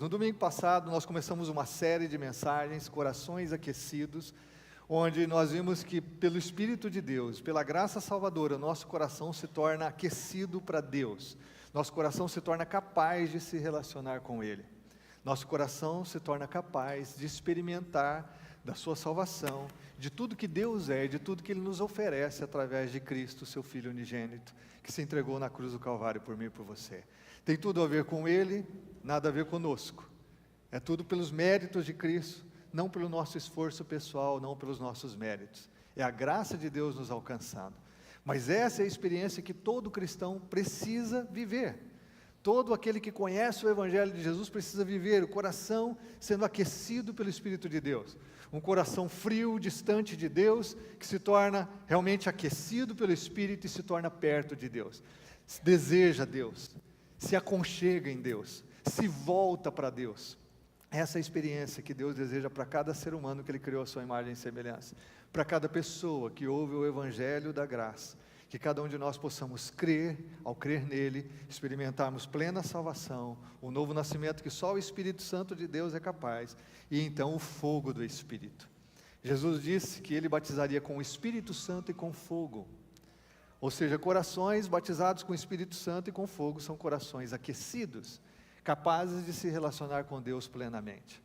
No domingo passado, nós começamos uma série de mensagens, Corações Aquecidos, onde nós vimos que, pelo Espírito de Deus, pela graça salvadora, nosso coração se torna aquecido para Deus. Nosso coração se torna capaz de se relacionar com Ele. Nosso coração se torna capaz de experimentar da sua salvação, de tudo que Deus é, de tudo que Ele nos oferece através de Cristo, seu Filho unigênito, que se entregou na cruz do Calvário por mim e por você. Tem tudo a ver com Ele, nada a ver conosco. É tudo pelos méritos de Cristo, não pelo nosso esforço pessoal, não pelos nossos méritos. É a graça de Deus nos alcançando. Mas essa é a experiência que todo cristão precisa viver. Todo aquele que conhece o Evangelho de Jesus precisa viver, o coração sendo aquecido pelo Espírito de Deus. Um coração frio, distante de Deus, que se torna realmente aquecido pelo Espírito e se torna perto de Deus. Deseja Deus, se aconchega em Deus, se volta para Deus. Essa é a experiência que Deus deseja para cada ser humano que Ele criou a sua imagem e semelhança. Para cada pessoa que ouve o Evangelho da graça. Que cada um de nós possamos crer, ao crer nele, experimentarmos plena salvação, o novo nascimento que só o Espírito Santo de Deus é capaz, e então o fogo do Espírito. Jesus disse que Ele batizaria com o Espírito Santo e com fogo. Ou seja, corações batizados com o Espírito Santo e com fogo são corações aquecidos, capazes de se relacionar com Deus plenamente.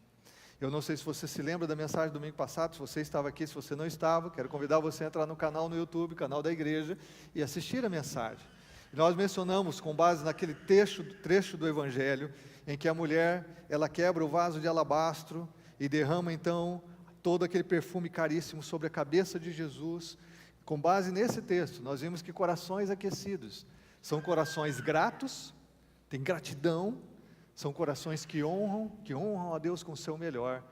Eu não sei se você se lembra da mensagem do domingo passado, se você estava aqui, se você não estava, quero convidar você a entrar no canal no YouTube, canal da igreja, e assistir a mensagem. Nós mencionamos, com base naquele trecho do Evangelho, em que a mulher, ela quebra o vaso de alabastro e derrama então todo aquele perfume caríssimo sobre a cabeça de Jesus. Com base nesse texto, nós vimos que corações aquecidos são corações gratos, têm gratidão, são corações que honram a Deus com o seu melhor,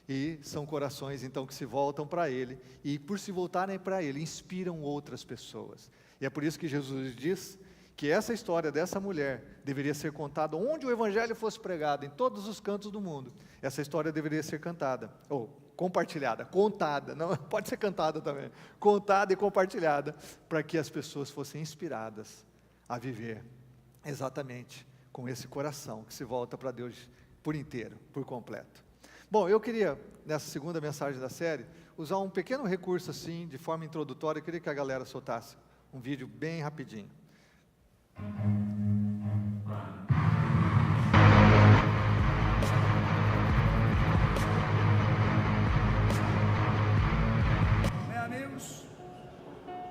e são corações então que se voltam para Ele, e por se voltarem para Ele, inspiram outras pessoas. E é por isso que Jesus diz que essa história dessa mulher deveria ser contada onde o Evangelho fosse pregado, em todos os cantos do mundo. Essa história deveria ser cantada, ou compartilhada, contada, não pode ser cantada também, contada e compartilhada, para que as pessoas fossem inspiradas a viver exatamente com esse coração que se volta para Deus por inteiro, por completo. Bom, eu queria, nessa segunda mensagem da série, usar um pequeno recurso assim, de forma introdutória. Eu queria que a galera soltasse um vídeo bem rapidinho. Bem, amigos,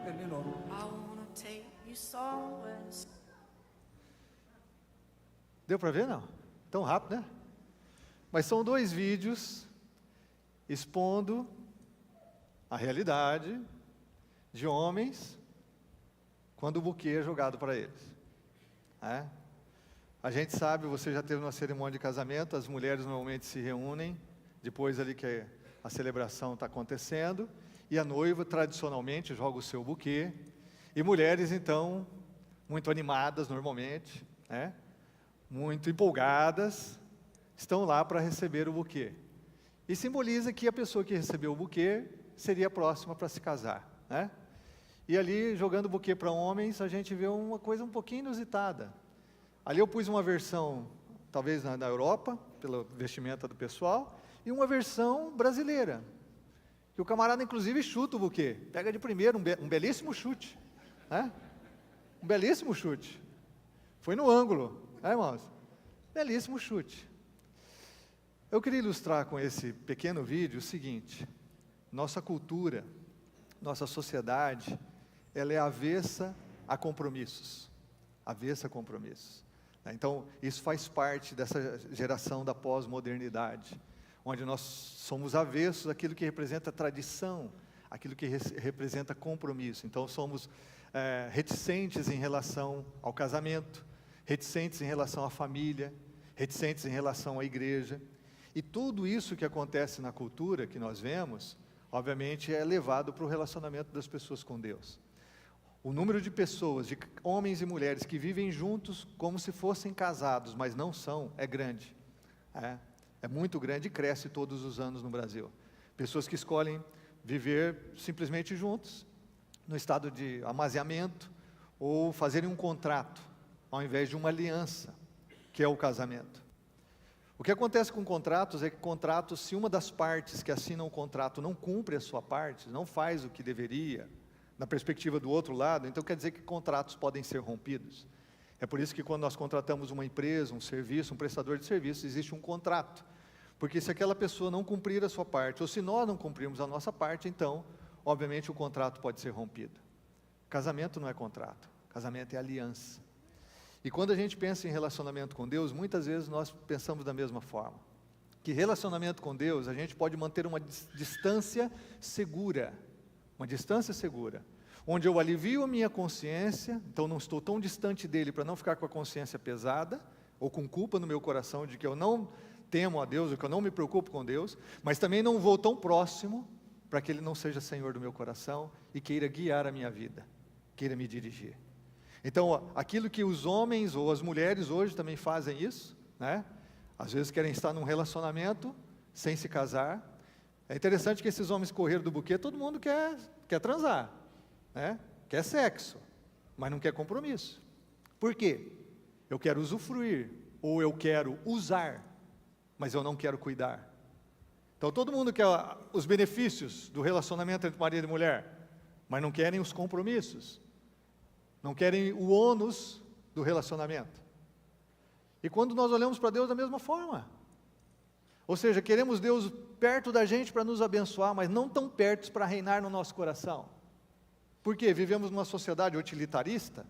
terminou. Deu para ver, não? Tão rápido, né? Mas são dois vídeos expondo a realidade de homens quando o buquê é jogado para eles. A gente sabe, você já teve uma cerimônia de casamento, as mulheres normalmente se reúnem, depois ali que a celebração está acontecendo, e a noiva tradicionalmente joga o seu buquê, e mulheres então, muito animadas normalmente, muito empolgadas, estão lá para receber o buquê. E simboliza que a pessoa que recebeu o buquê seria a próxima para se casar. E ali, jogando o buquê para homens, a gente vê uma coisa um pouquinho inusitada. Ali eu pus uma versão, talvez na Europa, pela vestimenta do pessoal, e uma versão brasileira. Que o camarada, inclusive, chuta o buquê. Pega de primeiro, um belíssimo chute. Um belíssimo chute. Foi no ângulo. Irmãos? Belíssimo chute. Eu queria ilustrar com esse pequeno vídeo o seguinte: nossa cultura, nossa sociedade, ela é avessa a compromissos. Avessa a compromissos. Então, isso faz parte dessa geração da pós-modernidade, onde nós somos avessos àquilo que representa tradição, aquilo que representa compromisso. Então, somos reticentes em relação ao casamento, reticentes em relação à família, reticentes em relação à igreja. E tudo isso que acontece na cultura que nós vemos, obviamente é levado para o relacionamento das pessoas com Deus. O número de pessoas, de homens e mulheres que vivem juntos como se fossem casados, mas não são, é grande. É muito grande e cresce todos os anos no Brasil. Pessoas que escolhem viver simplesmente juntos, no estado de amaziamento, ou fazerem um contrato, ao invés de uma aliança, que é o casamento. O que acontece com contratos é que contratos, se uma das partes que assinam o contrato não cumpre a sua parte, não faz o que deveria, na perspectiva do outro lado, então quer dizer que contratos podem ser rompidos. É por isso que quando nós contratamos uma empresa, um serviço, um prestador de serviço, existe um contrato. Porque se aquela pessoa não cumprir a sua parte, ou se nós não cumprirmos a nossa parte, então, obviamente, o contrato pode ser rompido. Casamento não é contrato, casamento é aliança. E quando a gente pensa em relacionamento com Deus, muitas vezes nós pensamos da mesma forma. Que relacionamento com Deus, a gente pode manter uma distância segura. Uma distância segura. Onde eu alivio a minha consciência, então não estou tão distante dele para não ficar com a consciência pesada, ou com culpa no meu coração de que eu não temo a Deus, ou que eu não me preocupo com Deus, mas também não vou tão próximo para que ele não seja Senhor do meu coração e queira guiar a minha vida, queira me dirigir. Então, aquilo que os homens ou as mulheres hoje também fazem isso, né? Às vezes querem estar num relacionamento sem se casar. É interessante que esses homens correram do buquê, todo mundo quer transar, né? Quer sexo, mas não quer compromisso. Por quê? Eu quero usufruir, ou eu quero usar, mas eu não quero cuidar. Então todo mundo quer os benefícios do relacionamento entre marido e mulher, mas não querem os compromissos, não querem o ônus do relacionamento. E quando nós olhamos para Deus da mesma forma, ou seja, queremos Deus perto da gente para nos abençoar, mas não tão perto para reinar no nosso coração. Por quê? Vivemos numa sociedade utilitarista,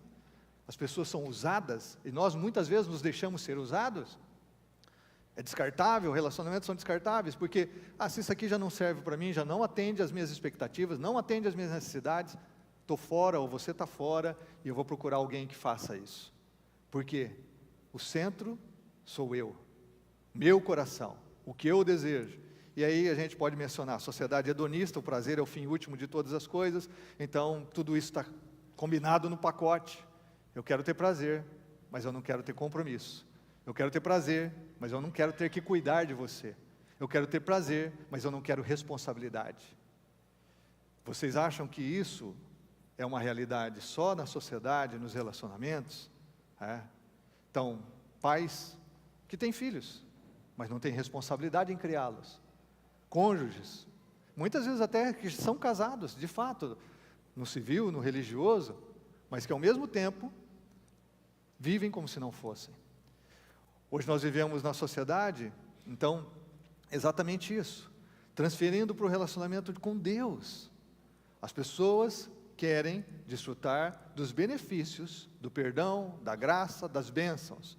as pessoas são usadas, e nós muitas vezes nos deixamos ser usados. É descartável, relacionamentos são descartáveis, porque, se isso aqui já não serve para mim, já não atende às minhas expectativas, não atende às minhas necessidades, estou fora ou você está fora, e eu vou procurar alguém que faça isso. Por quê? O centro sou eu, meu coração, o que eu desejo. E aí a gente pode mencionar, a sociedade hedonista, o prazer é o fim último de todas as coisas, então tudo isso está combinado no pacote. Eu quero ter prazer, mas eu não quero ter compromisso. Eu quero ter prazer, mas eu não quero ter que cuidar de você. Eu quero ter prazer, mas eu não quero responsabilidade. Vocês acham que isso é uma realidade só na sociedade, nos relacionamentos? Então, pais que têm filhos, mas não têm responsabilidade em criá-los. Cônjuges, muitas vezes até que são casados, de fato, no civil, no religioso, mas que ao mesmo tempo vivem como se não fossem. Hoje nós vivemos na sociedade, então, exatamente isso, transferindo para o relacionamento com Deus. As pessoas querem desfrutar dos benefícios, do perdão, da graça, das bênçãos,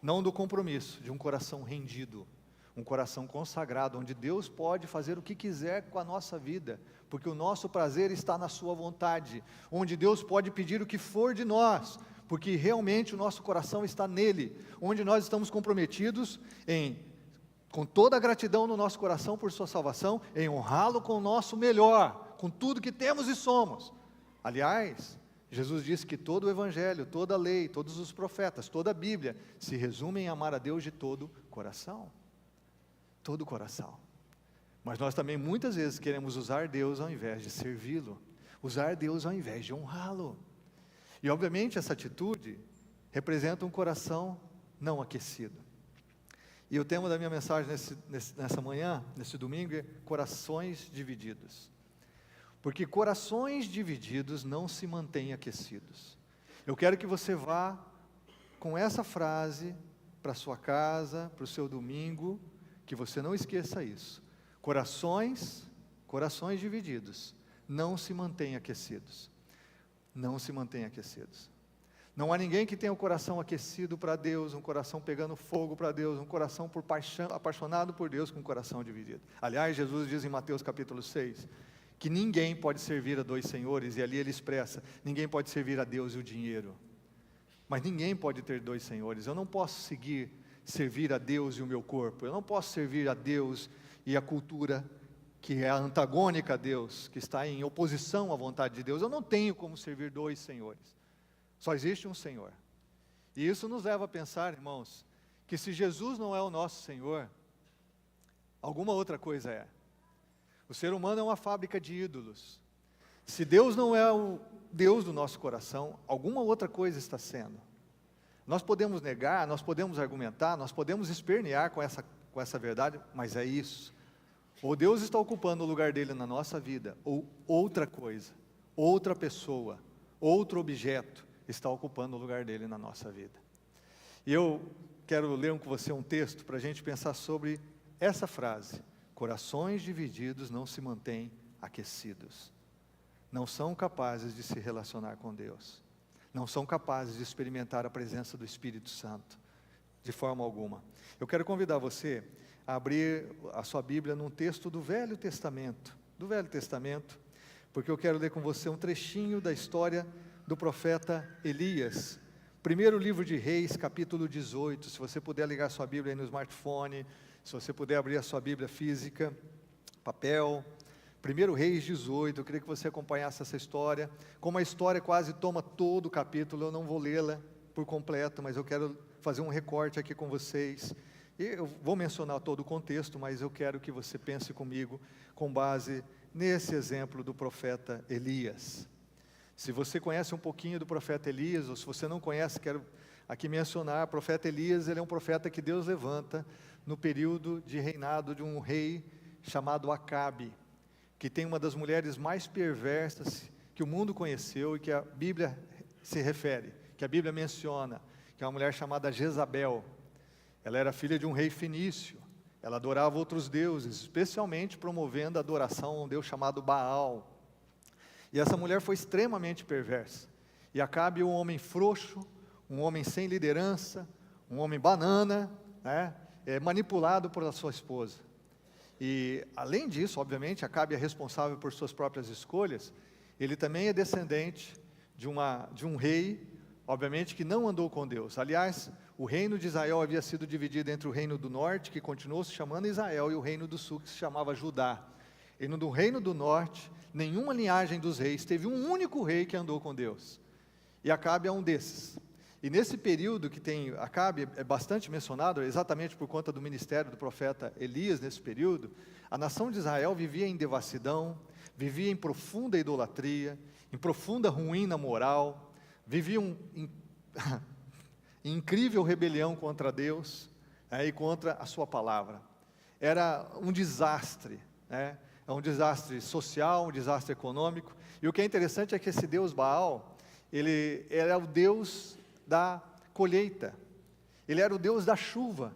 não do compromisso, de um coração rendido, um coração consagrado, onde Deus pode fazer o que quiser com a nossa vida, porque o nosso prazer está na sua vontade, onde Deus pode pedir o que for de nós, porque realmente o nosso coração está nele, onde nós estamos comprometidos com toda a gratidão no nosso coração por sua salvação, em honrá-lo com o nosso melhor, com tudo que temos e somos. Aliás, Jesus disse que todo o Evangelho, toda a lei, todos os profetas, toda a Bíblia, se resumem em amar a Deus de todo o coração. Todo o coração. Mas nós também muitas vezes queremos usar Deus ao invés de servi-lo, usar Deus ao invés de honrá-lo. E obviamente essa atitude representa um coração não aquecido. E o tema da minha mensagem nessa manhã, nesse domingo, é corações divididos. Porque corações divididos não se mantêm aquecidos. Eu quero que você vá com essa frase para a sua casa, para o seu domingo, que você não esqueça isso. Corações divididos não se mantêm aquecidos. Não se mantêm aquecidos. Não há ninguém que tenha o coração aquecido para Deus, um coração pegando fogo para Deus, um coração apaixonado por Deus com um coração dividido. Aliás, Jesus diz em Mateus capítulo 6, que ninguém pode servir a dois senhores, e ali ele expressa, ninguém pode servir a Deus e o dinheiro. Mas ninguém pode ter dois senhores. Eu não posso servir a Deus e o meu corpo. Eu não posso servir a Deus e a cultura que é antagônica a Deus, que está em oposição à vontade de Deus. Eu não tenho como servir dois senhores. Só existe um Senhor. E isso nos leva a pensar, irmãos, que se Jesus não é o nosso Senhor, alguma outra coisa é. O ser humano é uma fábrica de ídolos. Se Deus não é o Deus do nosso coração, alguma outra coisa está sendo. Nós podemos negar, nós podemos argumentar, nós podemos espernear com essa verdade, mas é isso. Ou Deus está ocupando o lugar dele na nossa vida, ou outra coisa, outra pessoa, outro objeto está ocupando o lugar dele na nossa vida. E eu quero ler com você um texto para a gente pensar sobre essa frase: corações divididos não se mantêm aquecidos, não são capazes de se relacionar com Deus, não são capazes de experimentar a presença do Espírito Santo, de forma alguma. Eu quero convidar você a abrir a sua Bíblia num texto do Velho Testamento, porque eu quero ler com você um trechinho da história do profeta Elias. Primeiro livro de Reis, capítulo 18, se você puder ligar sua Bíblia aí no smartphone, se você puder abrir a sua Bíblia física, papel, Primeiro Reis 18, eu queria que você acompanhasse essa história. Como a história quase toma todo o capítulo, eu não vou lê-la por completo, mas eu quero fazer um recorte aqui com vocês. E eu vou mencionar todo o contexto, mas eu quero que você pense comigo com base nesse exemplo do profeta Elias. Se você conhece um pouquinho do profeta Elias, ou se você não conhece, quero aqui mencionar, o profeta Elias, ele é um profeta que Deus levanta no período de reinado de um rei chamado Acabe, que tem uma das mulheres mais perversas que o mundo conheceu e que a Bíblia se refere, que a Bíblia menciona, que é uma mulher chamada Jezabel. Ela era filha de um rei fenício, ela adorava outros deuses, especialmente promovendo a adoração a um deus chamado Baal. E essa mulher foi extremamente perversa. E Acabe, um homem frouxo, um homem sem liderança, um homem banana, né, manipulado por sua esposa. E, além disso, obviamente, Acabe é responsável por suas próprias escolhas. Ele também é descendente de um rei, obviamente, que não andou com Deus. Aliás, o reino de Israel havia sido dividido entre o reino do norte, que continuou se chamando Israel, e o reino do sul, que se chamava Judá. E no reino do norte, nenhuma linhagem dos reis, teve um único rei que andou com Deus. E Acabe é um desses. E nesse período que tem Acabe, é bastante mencionado, exatamente por conta do ministério do profeta Elias, nesse período, a nação de Israel vivia em devassidão, vivia em profunda idolatria, em profunda ruína moral, viviam em incrível rebelião contra Deus, e contra a sua palavra. Era um desastre, né? É um desastre social, um desastre econômico. E o que é interessante é que esse Deus Baal, ele era o Deus da colheita, ele era o Deus da chuva.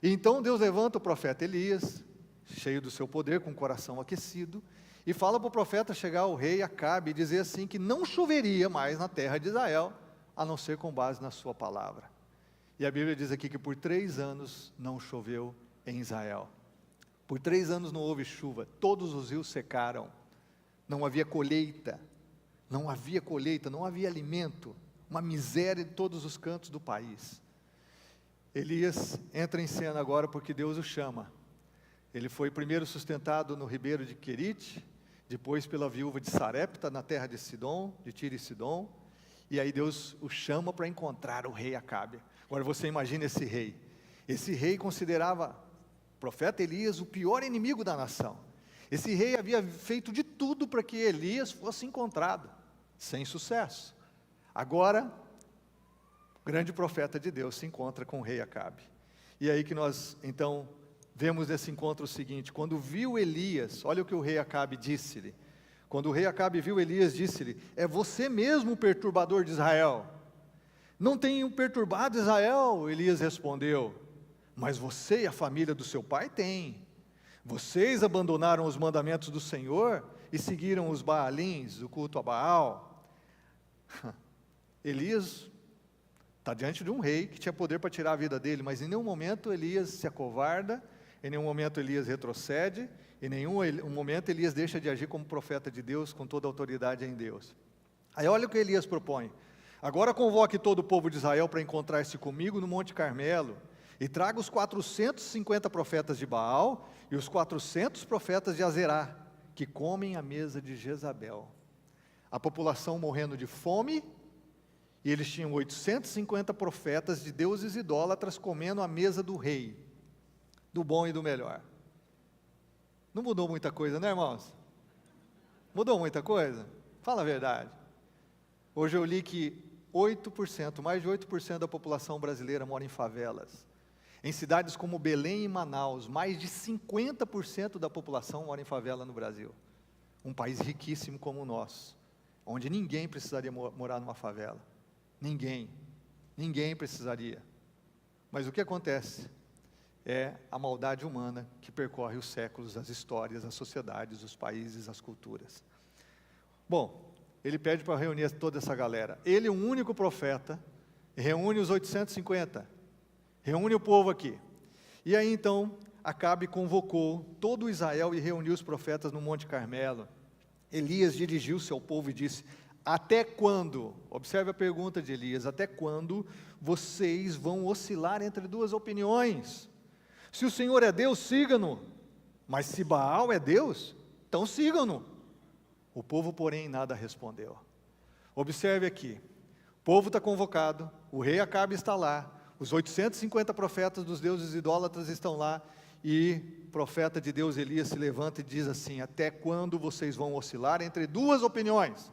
E então Deus levanta o profeta Elias, cheio do seu poder, com o coração aquecido, e fala para o profeta chegar ao rei Acabe e dizer assim, que não choveria mais na terra de Israel, a não ser com base na sua palavra. E a Bíblia diz aqui que por 3 anos não choveu em Israel. Por 3 anos não houve chuva, todos os rios secaram, não havia colheita, não havia alimento, uma miséria em todos os cantos do país. Elias entra em cena agora porque Deus o chama. Ele foi primeiro sustentado no ribeiro de Querite, depois pela viúva de Sarepta, na terra de Sidom, de Tiro e Sidom, e aí Deus o chama para encontrar o rei Acabe. Agora você imagina esse rei considerava o profeta Elias o pior inimigo da nação. Esse rei havia feito de tudo para que Elias fosse encontrado, sem sucesso. Agora, o grande profeta de Deus se encontra com o rei Acabe. E aí que nós, então, vemos nesse encontro o seguinte: quando viu Elias, olha o que o rei Acabe disse-lhe. Quando o rei Acabe viu Elias, disse-lhe: é você mesmo o perturbador de Israel? Não tenho perturbado Israel, Elias respondeu, mas você e a família do seu pai têm. Vocês abandonaram os mandamentos do Senhor e seguiram os Baalins, o culto a Baal. Elias está diante de um rei que tinha poder para tirar a vida dele, mas em nenhum momento Elias se acovarda, em nenhum momento Elias retrocede, em nenhum momento Elias deixa de agir como profeta de Deus, com toda a autoridade em Deus. Aí olha o que Elias propõe: agora convoque todo o povo de Israel para encontrar-se comigo no Monte Carmelo, e traga os 450 profetas de Baal e os 400 profetas de Azerá, que comem à mesa de Jezabel. A população morrendo de fome, e eles tinham 850 profetas de deuses idólatras comendo à mesa do rei, do bom e do melhor. Não mudou muita coisa, né, irmãos? Mudou muita coisa? Fala a verdade. Hoje eu li que 8%, mais de 8% da população brasileira mora em favelas. Em cidades como Belém e Manaus, mais de 50% da população mora em favela no Brasil. Um país riquíssimo como o nosso, onde ninguém precisaria morar numa favela. Ninguém precisaria. Mas o que acontece é a maldade humana que percorre os séculos, as histórias, as sociedades, os países, as culturas. Bom, ele pede para reunir toda essa galera. Ele, um único profeta, reúne os 850, reúne o povo aqui. E aí então, Acabe convocou todo Israel e reuniu os profetas no Monte Carmelo. Elias dirigiu-se ao povo e disse: até quando, observe a pergunta de Elias, até quando vocês vão oscilar entre duas opiniões? Se o Senhor é Deus, sigam-no, mas se Baal é Deus, então sigam-no. O povo, porém, nada respondeu. Observe aqui, o povo está convocado, o rei Acabe está lá, os 850 profetas dos deuses idólatras estão lá, e o profeta de Deus Elias se levanta e diz assim: até quando vocês vão oscilar entre duas opiniões?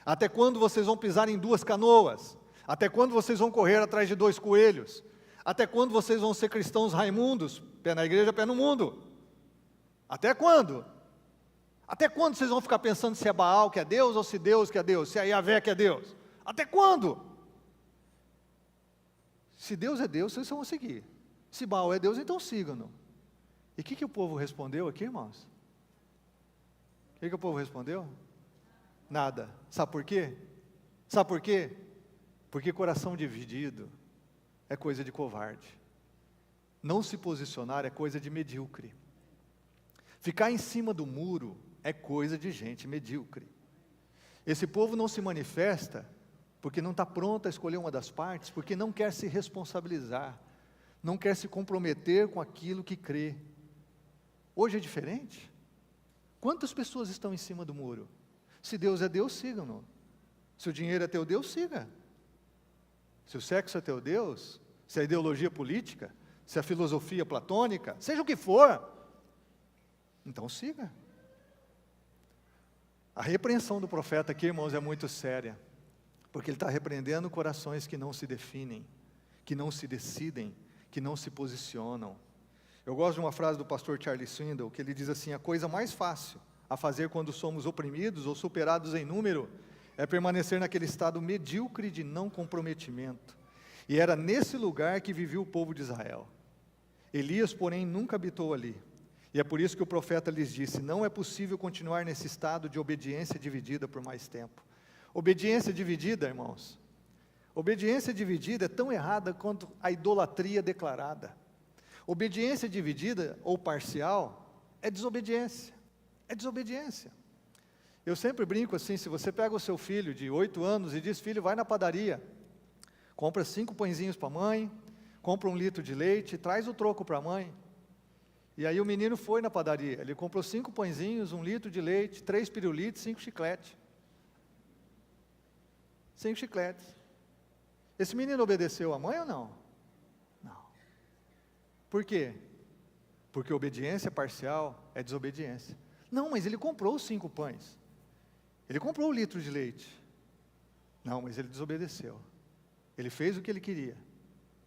Até quando vocês vão pisar em duas canoas? Até quando vocês vão correr atrás de dois coelhos? Até quando vocês vão ser cristãos raimundos, pé na igreja, pé no mundo? Até quando? Até quando vocês vão ficar pensando se é Baal que é Deus, ou se Deus que é Deus, se é Yahvé que é Deus? Até quando? Se Deus é Deus, vocês vão seguir. Se Baal é Deus, então sigam-no. E o que o povo respondeu aqui, irmãos? O que o povo respondeu? Nada. Sabe por quê? Sabe por quê? Porque coração dividido é coisa de covarde. Não se posicionar é coisa de medíocre. Ficar em cima do muro é coisa de gente medíocre. Esse povo não se manifesta porque não está pronto a escolher uma das partes, porque não quer se responsabilizar, não quer se comprometer com aquilo que crê. Hoje é diferente. Quantas pessoas estão em cima do muro? Se Deus é Deus, sigam-no. Se o dinheiro é teu Deus, siga. Se o sexo é teu Deus, se a ideologia política, se a filosofia platônica, seja o que for, então siga. A repreensão do profeta aqui, irmãos, é muito séria, porque ele está repreendendo corações que não se definem, que não se decidem, que não se posicionam. Eu gosto de uma frase do pastor Charles Swindoll, que ele diz assim: a coisa mais fácil a fazer quando somos oprimidos ou superados em número é permanecer naquele estado medíocre de não comprometimento. E era nesse lugar que vivia o povo de Israel. Elias, porém, nunca habitou ali. E é por isso que o profeta lhes disse: não é possível continuar nesse estado de obediência dividida por mais tempo. Obediência dividida, irmãos, obediência dividida é tão errada quanto a idolatria declarada. Obediência dividida ou parcial é desobediência. É desobediência. Eu sempre brinco assim: se você pega o seu filho de 8 anos e diz: filho, vai na padaria, compra 5 pãezinhos para a mãe, compra 1 litro de leite e traz o troco para a mãe. E aí o menino foi na padaria, ele comprou 5 pãezinhos, 1 litro de leite, 3 pirulitos, 5 chicletes. 5 chicletes. Esse menino obedeceu a mãe ou não? Não. Por quê? Porque obediência parcial é desobediência. Não, mas ele comprou os 5 pães. Ele comprou 1 litro de leite. Não, mas ele desobedeceu. Ele fez o que ele queria.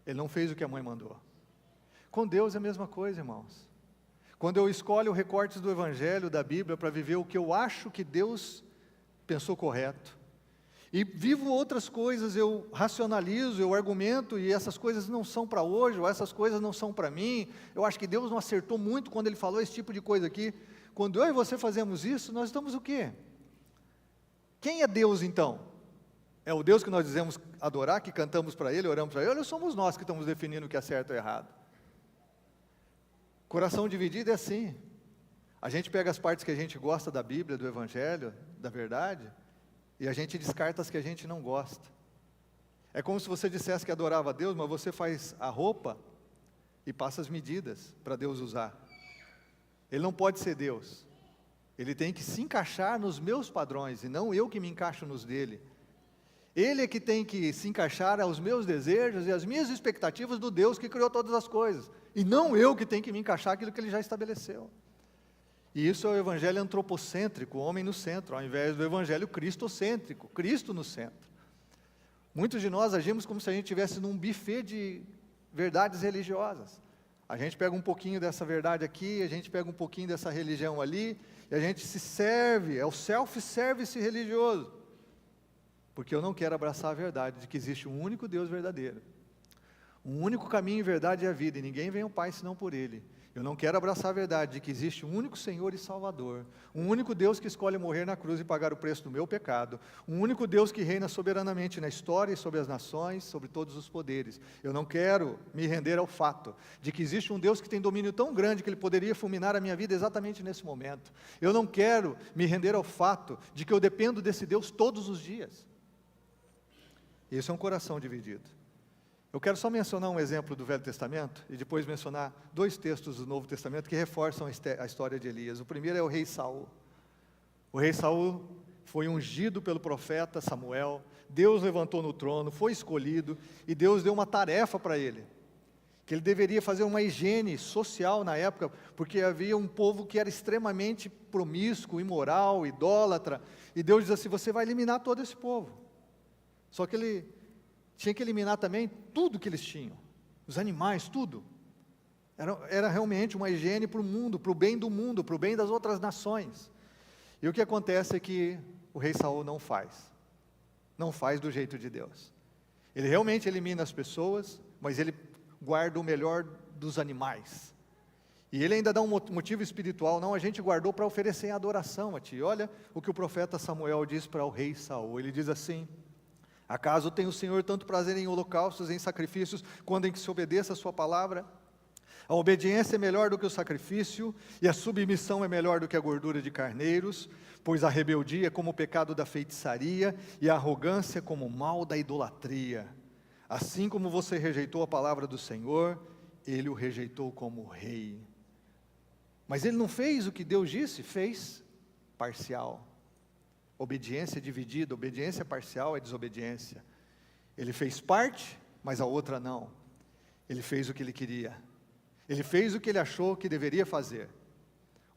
Ele não fez o que a mãe mandou. Com Deus é a mesma coisa, irmãos. Quando eu escolho recortes do Evangelho, da Bíblia, para viver o que eu acho que Deus pensou correto, e vivo outras coisas, eu racionalizo, eu argumento, e essas coisas não são para hoje, ou essas coisas não são para mim, eu acho que Deus não acertou muito quando Ele falou esse tipo de coisa aqui. Quando eu e você fazemos isso, nós estamos o quê? Quem é Deus então? É o Deus que nós dizemos adorar, que cantamos para Ele, oramos para Ele, ou somos nós que estamos definindo o que é certo ou errado? Coração dividido é assim. A gente pega as partes que a gente gosta da Bíblia, do Evangelho, da verdade, e a gente descarta as que a gente não gosta. É como se você dissesse que adorava a Deus, mas você faz a roupa e passa as medidas para Deus usar. Ele não pode ser Deus. Ele tem que se encaixar nos meus padrões, e não eu que me encaixo nos dele. Ele é que tem que se encaixar aos meus desejos e às minhas expectativas do Deus que criou todas as coisas, e não eu que tenho que me encaixar aquilo que Ele já estabeleceu. E isso é o evangelho antropocêntrico, o homem no centro, ao invés do evangelho cristocêntrico, Cristo no centro. Muitos de nós agimos como se a gente estivesse num buffet de verdades religiosas. A gente pega um pouquinho dessa verdade aqui, a gente pega um pouquinho dessa religião ali, e a gente se serve, é o self-service religioso. Porque eu não quero abraçar a verdade de que existe um único Deus verdadeiro. Um único caminho e verdade é a vida, e ninguém vem ao Pai senão por Ele. Eu não quero abraçar a verdade de que existe um único Senhor e Salvador, um único Deus que escolhe morrer na cruz e pagar o preço do meu pecado, um único Deus que reina soberanamente na história e sobre as nações, sobre todos os poderes. Eu não quero me render ao fato de que existe um Deus que tem domínio tão grande que Ele poderia fulminar a minha vida exatamente nesse momento. Eu não quero me render ao fato de que eu dependo desse Deus todos os dias. Esse é um coração dividido. Eu quero só mencionar um exemplo do Velho Testamento e depois mencionar 2 textos do Novo Testamento que reforçam a história de Elias. O primeiro é o rei Saul. O rei Saul foi ungido pelo profeta Samuel, Deus levantou no trono, foi escolhido e Deus deu uma tarefa para ele, que ele deveria fazer uma higiene social na época, porque havia um povo que era extremamente promíscuo, imoral, idólatra, e Deus diz assim, você vai eliminar todo esse povo. Só que ele tinha que eliminar também tudo que eles tinham, os animais, tudo. Era realmente uma higiene para o mundo, para o bem do mundo, para o bem das outras nações. E o que acontece é que o rei Saul não faz do jeito de Deus. Ele realmente elimina as pessoas, mas ele guarda o melhor dos animais. E ele ainda dá um motivo espiritual, não, a gente guardou para oferecer adoração a ti. Olha o que o profeta Samuel diz para o rei Saul, ele diz assim, acaso tem o Senhor tanto prazer em holocaustos, em sacrifícios, quando em que se obedeça a sua palavra? A obediência é melhor do que o sacrifício, e a submissão é melhor do que a gordura de carneiros, pois a rebeldia é como o pecado da feitiçaria, e a arrogância como o mal da idolatria. Assim como você rejeitou a palavra do Senhor, ele o rejeitou como rei. Mas ele não fez o que Deus disse, fez parcial. Obediência dividida, obediência parcial é desobediência. Ele fez parte, mas a outra não. Ele fez o que ele queria. Ele fez o que ele achou que deveria fazer.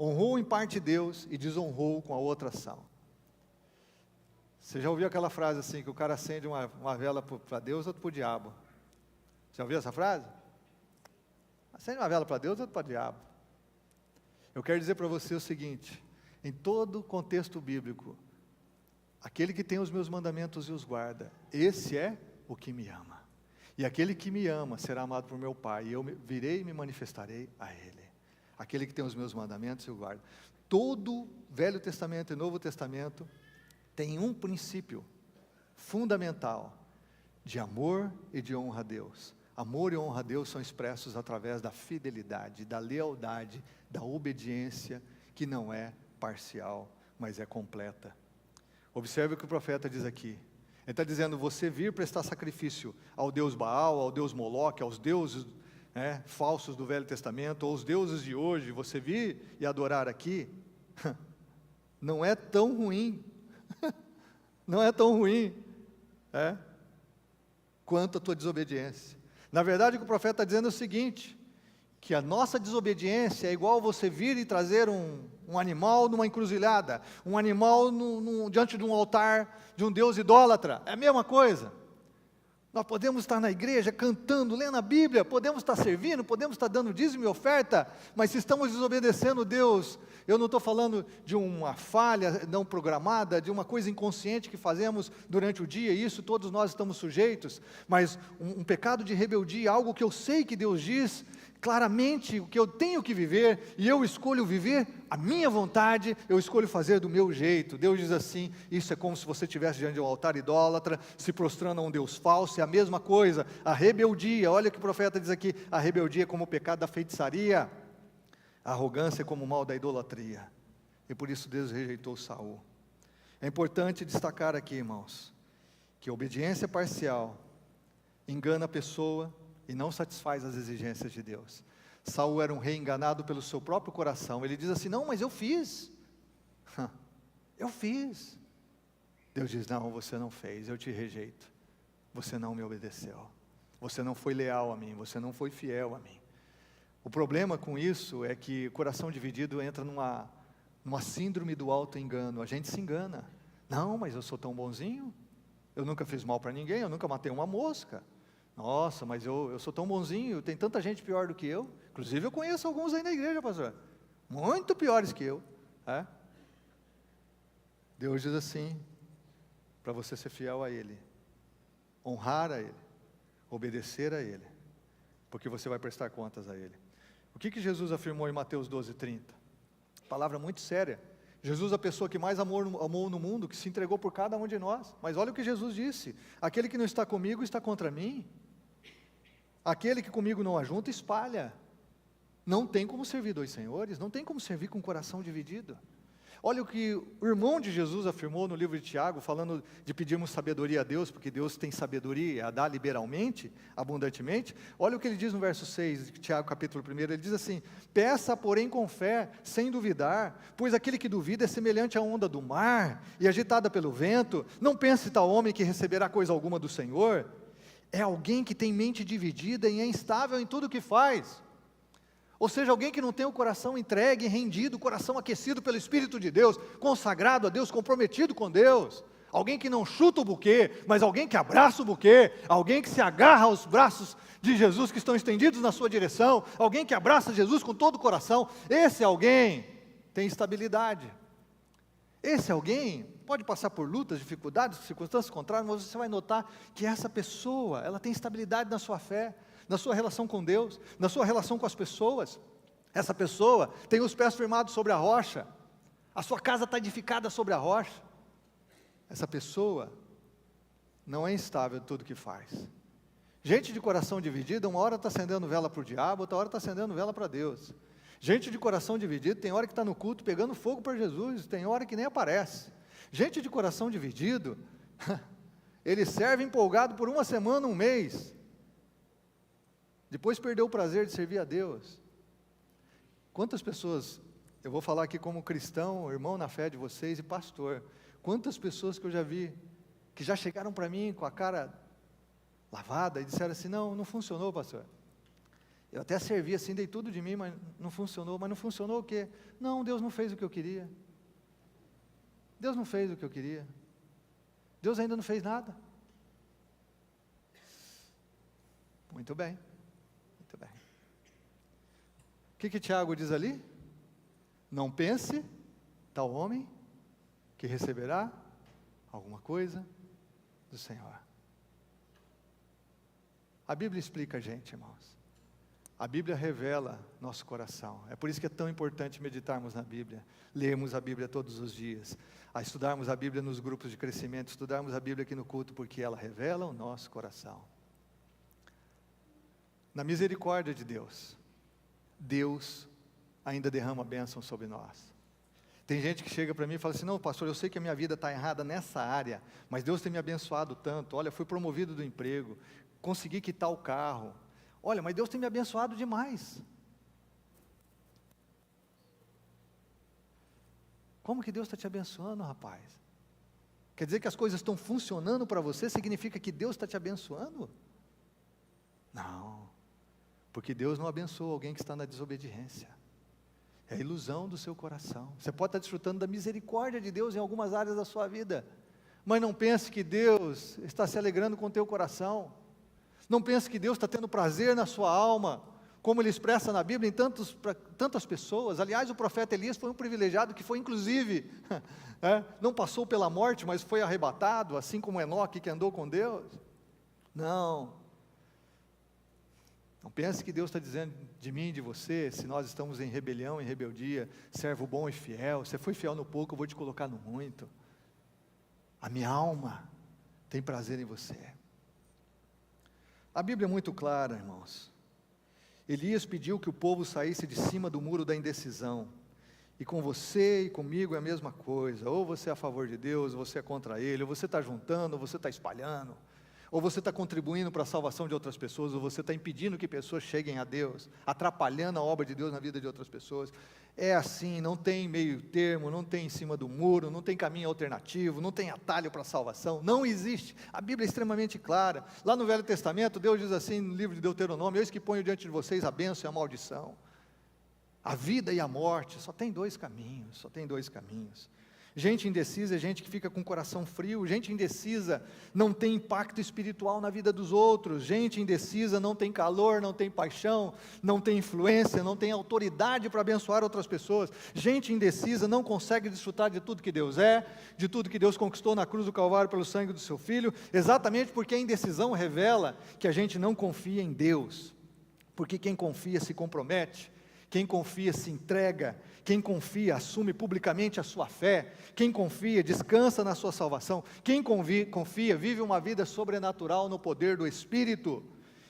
Honrou em parte Deus e desonrou com a outra ação. Você já ouviu aquela frase assim, que o cara acende uma vela para Deus, outro para o diabo? Já ouviu essa frase? Acende uma vela para Deus, outro para o diabo. Eu quero dizer para você o seguinte, em todo contexto bíblico, aquele que tem os meus mandamentos e os guarda, esse é o que me ama. E aquele que me ama será amado por meu Pai, e eu virei e me manifestarei a Ele. Aquele que tem os meus mandamentos e o guarda. Todo Velho Testamento e Novo Testamento tem um princípio fundamental de amor e de honra a Deus. Amor e honra a Deus são expressos através da fidelidade, da lealdade, da obediência, que não é parcial, mas é completa. Observe o que o profeta diz aqui. Ele está dizendo, você vir prestar sacrifício ao Deus Baal, ao Deus Moloque, aos deuses falsos do Velho Testamento, ou aos deuses de hoje, você vir e adorar aqui, não é tão ruim, não é tão ruim, quanto a tua desobediência. Na verdade, o que o profeta está dizendo é o seguinte, que a nossa desobediência é igual você vir e trazer um animal numa encruzilhada, um animal diante de um altar de um Deus idólatra, é a mesma coisa. Nós podemos estar na igreja cantando, lendo a Bíblia, podemos estar servindo, podemos estar dando dízimo e oferta, mas se estamos desobedecendo Deus, eu não estou falando de uma falha não programada, de uma coisa inconsciente que fazemos durante o dia, isso todos nós estamos sujeitos, mas um pecado de rebeldia, algo que eu sei que Deus diz claramente o que eu tenho que viver, e eu escolho viver a minha vontade, eu escolho fazer do meu jeito. Deus diz assim, isso é como se você estivesse diante de um altar idólatra, se prostrando a um Deus falso, é a mesma coisa, a rebeldia, olha o que o profeta diz aqui, a rebeldia é como o pecado da feitiçaria, a arrogância é como o mal da idolatria, e por isso Deus rejeitou Saul. É importante destacar aqui, irmãos, que a obediência parcial engana a pessoa, e não satisfaz as exigências de Deus. Saul era um rei enganado pelo seu próprio coração, ele diz assim, não, mas eu fiz, eu fiz. Deus diz, não, você não fez, eu te rejeito, você não me obedeceu, você não foi leal a mim, você não foi fiel a mim. O problema com isso é que o coração dividido entra numa síndrome do auto-engano, a gente se engana, não, mas eu sou tão bonzinho, Eu nunca fiz mal para ninguém, eu nunca matei uma mosca. Nossa, mas eu sou tão bonzinho, tem tanta gente pior do que eu. Inclusive eu conheço alguns aí na igreja, pastor, muito piores que eu. Deus diz assim, para você ser fiel a Ele, honrar a Ele, obedecer a Ele, porque você vai prestar contas a Ele. O que Jesus afirmou em Mateus 12:30? Palavra muito séria. Jesus, a pessoa que mais amou no mundo, que se entregou por cada um de nós. Mas olha o que Jesus disse: aquele que não está comigo está contra mim. Aquele que comigo não ajunta, espalha. Não tem como servir dois senhores, não tem como servir com o coração dividido. Olha o que o irmão de Jesus afirmou no livro de Tiago, falando de pedirmos sabedoria a Deus, porque Deus tem sabedoria a dar liberalmente, abundantemente. Olha o que ele diz no verso 6 de Tiago capítulo 1, ele diz assim: peça porém com fé, sem duvidar, pois aquele que duvida é semelhante à onda do mar, e agitada pelo vento. Não pense tal homem que receberá coisa alguma do Senhor. É alguém que tem mente dividida e é instável em tudo o que faz. Ou seja, alguém que não tem o coração entregue, rendido, o coração aquecido pelo Espírito de Deus, consagrado a Deus, comprometido com Deus. Alguém que não chuta o buquê, mas alguém que abraça o buquê. Alguém que se agarra aos braços de Jesus que estão estendidos na sua direção. Alguém que abraça Jesus com todo o coração. Esse alguém tem estabilidade. Esse alguém pode passar por lutas, dificuldades, circunstâncias contrárias, mas você vai notar que essa pessoa, ela tem estabilidade na sua fé, na sua relação com Deus, na sua relação com as pessoas. Essa pessoa tem os pés firmados sobre a rocha, a sua casa está edificada sobre a rocha. Essa pessoa não é instável em tudo que faz. Gente de coração dividido, uma hora está acendendo vela para o diabo, outra hora está acendendo vela para Deus. Gente de coração dividido, tem hora que está no culto pegando fogo para Jesus, tem hora que nem aparece. Gente de coração dividido, ele serve empolgado por uma semana, um mês, depois perdeu o prazer de servir a Deus. Quantas pessoas, eu vou falar aqui como cristão, irmão na fé de vocês e pastor, quantas pessoas que eu já vi, que já chegaram para mim com a cara lavada e disseram assim: não funcionou, pastor. Eu até servi assim, dei tudo de mim, mas não funcionou. Mas não funcionou o quê? Não, Deus não fez o que eu queria. Deus não fez o que eu queria. Deus ainda não fez nada. Muito bem. Muito bem. O que Tiago diz ali? Não pense, tal homem, que receberá alguma coisa do Senhor. A Bíblia explica a gente, irmãos. A Bíblia revela nosso coração. É por isso que é tão importante meditarmos na Bíblia, lermos a Bíblia todos os dias, a estudarmos a Bíblia nos grupos de crescimento, estudarmos a Bíblia aqui no culto, porque ela revela o nosso coração. Na misericórdia de Deus, Deus ainda derrama bênção sobre nós. Tem gente que chega para mim e fala assim: não, pastor, eu sei que a minha vida está errada nessa área, mas Deus tem me abençoado tanto. Olha, fui promovido do emprego, consegui quitar o carro. Olha, mas Deus tem me abençoado demais. Como que Deus está te abençoando, rapaz? Quer dizer que as coisas estão funcionando para você, significa que Deus está te abençoando? Não, porque Deus não abençoa alguém que está na desobediência. É a ilusão do seu coração. Você pode estar desfrutando da misericórdia de Deus em algumas áreas da sua vida, mas não pense que Deus está se alegrando com o teu coração. Não pense que Deus está tendo prazer na sua alma, como Ele expressa na Bíblia em tantas pessoas. Aliás, o profeta Elias foi um privilegiado que foi inclusive, não passou pela morte, mas foi arrebatado, assim como Enoque que andou com Deus. Não pense que Deus está dizendo de mim e de você, se nós estamos em rebelião, em rebeldia, servo bom e fiel, você foi fiel no pouco, eu vou te colocar no muito. A minha alma tem prazer em você. A Bíblia é muito clara, irmãos. Elias pediu que o povo saísse de cima do muro da indecisão. E com você e comigo é a mesma coisa. Ou você é a favor de Deus, ou você é contra Ele. Ou você está juntando, ou você está espalhando. Ou você está contribuindo para a salvação de outras pessoas, ou você está impedindo que pessoas cheguem a Deus, atrapalhando a obra de Deus na vida de outras pessoas. É assim, não tem meio termo, não tem em cima do muro, não tem caminho alternativo, não tem atalho para a salvação, não existe. A Bíblia é extremamente clara. Lá no Velho Testamento, Deus diz assim no livro de Deuteronômio: eis que ponho diante de vocês a bênção e a maldição, a vida e a morte. Só tem dois caminhos, só tem dois caminhos. Gente indecisa é gente que fica com o coração frio. Gente indecisa não tem impacto espiritual na vida dos outros. Gente indecisa não tem calor, não tem paixão, não tem influência, não tem autoridade para abençoar outras pessoas. Gente indecisa não consegue desfrutar de tudo que Deus é, de tudo que Deus conquistou na cruz do Calvário pelo sangue do seu Filho, exatamente porque a indecisão revela que a gente não confia em Deus. Porque quem confia se compromete, quem confia se entrega, quem confia assume publicamente a sua fé, quem confia descansa na sua salvação, quem confia vive uma vida sobrenatural no poder do Espírito,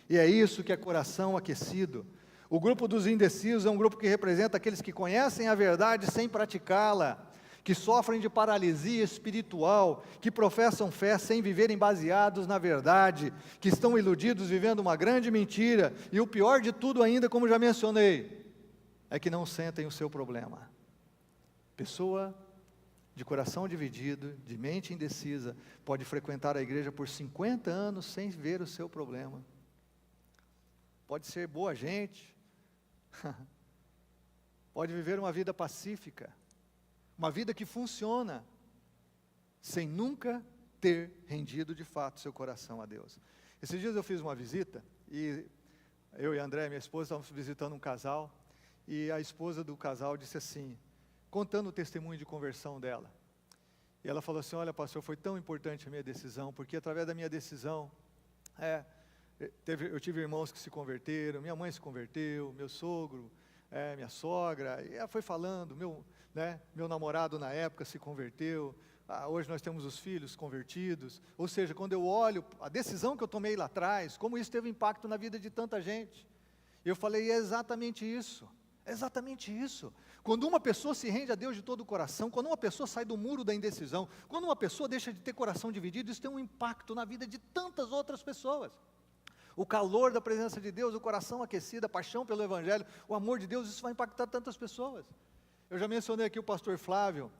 e é isso que é coração aquecido. O grupo dos indecisos é um grupo que representa aqueles que conhecem a verdade sem praticá-la, que sofrem de paralisia espiritual, que professam fé sem viverem baseados na verdade, que estão iludidos vivendo uma grande mentira, e o pior de tudo ainda, como já mencionei, é que não sentem o seu problema. Pessoa de coração dividido, de mente indecisa, pode frequentar a igreja por 50 anos sem ver o seu problema. Pode ser boa gente, pode viver uma vida pacífica, uma vida que funciona, sem nunca ter rendido de fato seu coração a Deus. Esses dias eu fiz uma visita, e eu e a André, minha esposa, estávamos visitando um casal, e a esposa do casal disse assim, contando o testemunho de conversão dela, e ela falou assim, olha pastor, foi tão importante a minha decisão, porque através da minha decisão, eu tive irmãos que se converteram, minha mãe se converteu, meu sogro, minha sogra, e ela foi falando, meu namorado na época se converteu, hoje nós temos os filhos convertidos, ou seja, quando eu olho a decisão que eu tomei lá atrás, como isso teve impacto na vida de tanta gente, eu falei, é exatamente isso. É exatamente isso. Quando uma pessoa se rende a Deus de todo o coração, quando uma pessoa sai do muro da indecisão, quando uma pessoa deixa de ter coração dividido, isso tem um impacto na vida de tantas outras pessoas. O calor da presença de Deus, o coração aquecido, a paixão pelo Evangelho, o amor de Deus, isso vai impactar tantas pessoas. Eu já mencionei aqui o pastor Flávio,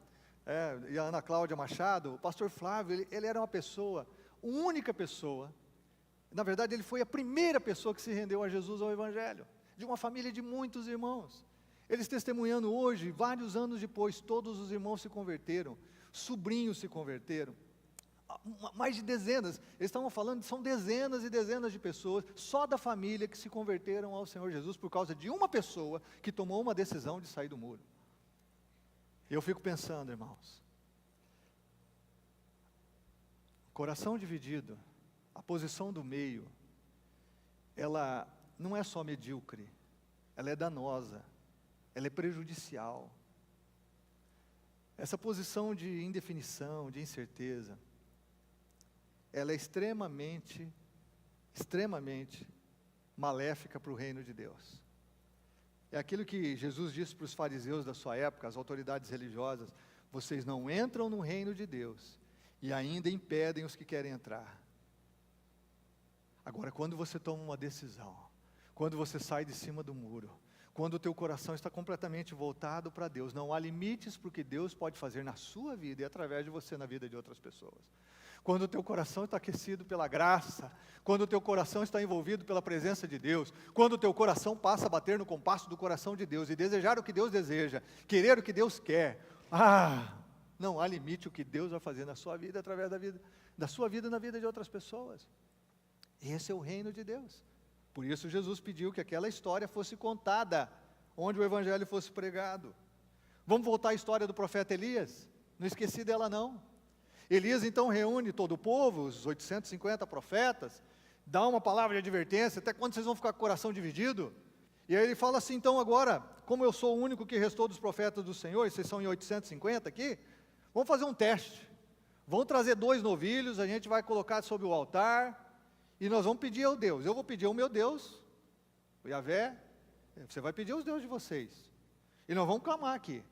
e a Ana Cláudia Machado. O pastor Flávio, ele era uma pessoa, a única pessoa, na verdade ele foi a primeira pessoa que se rendeu a Jesus, ao Evangelho, de uma família de muitos irmãos. Eles testemunhando hoje, vários anos depois, todos os irmãos se converteram, sobrinhos se converteram, mais de dezenas, eles estavam falando, são dezenas e dezenas de pessoas, só da família que se converteram ao Senhor Jesus, por causa de uma pessoa que tomou uma decisão de sair do muro. Eu fico pensando, irmãos, coração dividido, a posição do meio, ela não é só medíocre, ela é danosa, ela é prejudicial. Essa posição de indefinição, de incerteza, ela é extremamente maléfica para o reino de Deus. É aquilo que Jesus disse para os fariseus da sua época, as autoridades religiosas, vocês não entram no reino de Deus, e ainda impedem os que querem entrar. Agora, quando você toma uma decisão, quando você sai de cima do muro, quando o teu coração está completamente voltado para Deus, não há limites para o que Deus pode fazer na sua vida e através de você na vida de outras pessoas. Quando o teu coração está aquecido pela graça, quando o teu coração está envolvido pela presença de Deus, quando o teu coração passa a bater no compasso do coração de Deus e desejar o que Deus deseja, querer o que Deus quer, não há limite o que Deus vai fazer na sua vida, através da sua vida na vida de outras pessoas. Esse é o reino de Deus. Por isso Jesus pediu que aquela história fosse contada, onde o Evangelho fosse pregado. Vamos voltar à história do profeta Elias? Não esqueci dela não. Elias então reúne todo o povo, os 850 profetas, dá uma palavra de advertência, até quando vocês vão ficar com o coração dividido? E aí ele fala assim, então agora, como eu sou o único que restou dos profetas do Senhor, e vocês são em 850 aqui, vamos fazer um teste. Vão trazer 2 novilhos, a gente vai colocar sobre o altar, e nós vamos pedir ao Deus. Eu vou pedir ao meu Deus, o Yahvé, você vai pedir aos deuses de vocês. E nós vamos clamar aqui.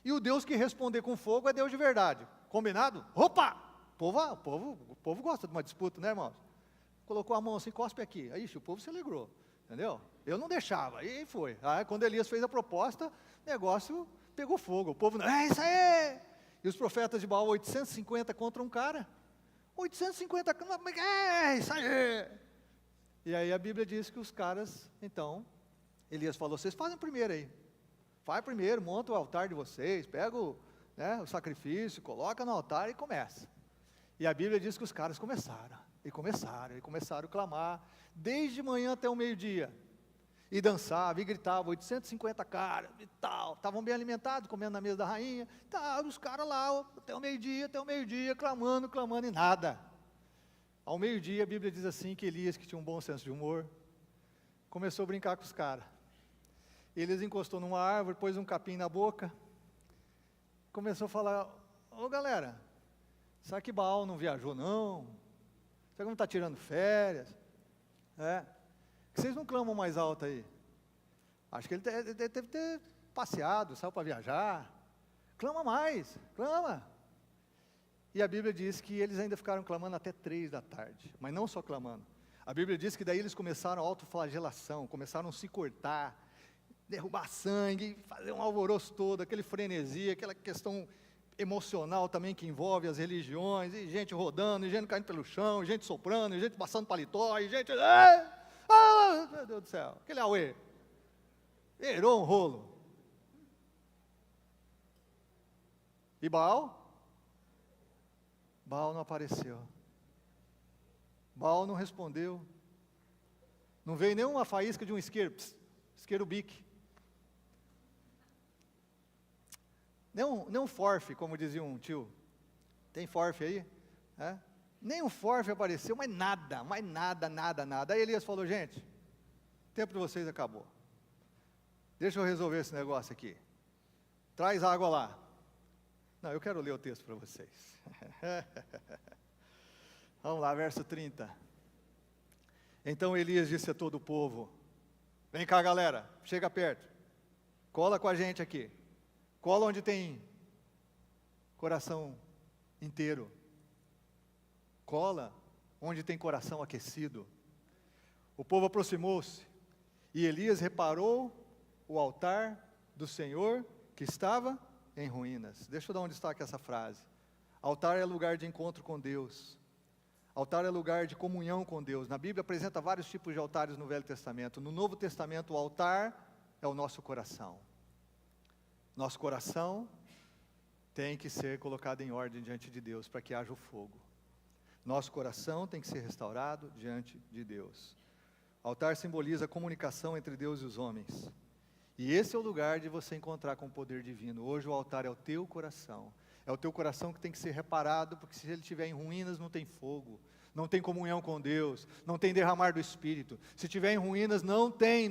E o Deus que responder com fogo é Deus de verdade. Combinado? Opa! O povo gosta de uma disputa, né, irmãos? Colocou a mão assim, cospe aqui. Aí, o povo se alegrou, entendeu? Eu não deixava, aí foi. Aí, quando Elias fez a proposta, o negócio pegou fogo. O povo, isso aí! E os profetas de Baal, 850 contra um cara. 850, isso aí! E aí a Bíblia diz que os caras, então, Elias falou, vocês fazem primeiro aí. Faz primeiro, monta o altar de vocês, pega né, o sacrifício, coloca no altar e começa. E a Bíblia diz que os caras começaram a clamar, desde manhã até o meio-dia. E dançavam, e gritavam, 850 caras, e tal. Estavam bem alimentados, comendo na mesa da rainha. Os caras lá, até o meio-dia, clamando, e nada. Ao meio-dia, a Bíblia diz assim, que Elias, que tinha um bom senso de humor, começou a brincar com os caras. Elias encostou numa árvore, pôs um capim na boca, começou a falar, ô galera, será que Baal não viajou não? Será que não está tirando férias? Que vocês não clamam mais alto aí? Acho que ele deve ter passeado, saiu para viajar. Clama mais, clama. E a Bíblia diz que eles ainda ficaram clamando até 3 da tarde, mas não só clamando. A Bíblia diz que daí eles começaram a autoflagelação, começaram a se cortar, derrubar sangue, fazer um alvoroço todo, aquele frenesi, aquela questão emocional também que envolve as religiões, e gente rodando, e gente caindo pelo chão, e gente soprando, e gente passando paletó, e gente... meu Deus do céu, aquele auê. Erou um rolo. E Baal? Baal não apareceu. Baal não respondeu. Não veio nenhuma faísca de um isqueiro, isqueiro bique. Nem um forfe, como dizia um tio. Tem forfe aí? Nem um forfe apareceu, mas nada. Aí Elias falou, gente, o tempo de vocês acabou. Deixa eu resolver esse negócio aqui. Traz água lá. Não, eu quero ler o texto para vocês. Vamos lá, verso 30. Então Elias disse a todo o povo, vem cá galera, chega perto, cola com a gente aqui. Cola onde tem coração inteiro. Cola onde tem coração aquecido. O povo aproximou-se, e Elias reparou o altar do Senhor que estava em ruínas. Deixa eu dar um destaque a essa frase. Altar é lugar de encontro com Deus. Altar é lugar de comunhão com Deus. Na Bíblia apresenta vários tipos de altares no Velho Testamento. No Novo Testamento, o altar é o nosso coração. Nosso coração tem que ser colocado em ordem diante de Deus para que haja o fogo. Nosso coração tem que ser restaurado diante de Deus. O altar simboliza a comunicação entre Deus e os homens. E esse é o lugar de você encontrar com o poder divino. Hoje o altar é o teu coração. É o teu coração que tem que ser reparado, porque se ele estiver em ruínas não tem fogo, não tem comunhão com Deus, não tem derramar do Espírito. Se estiver em ruínas não tem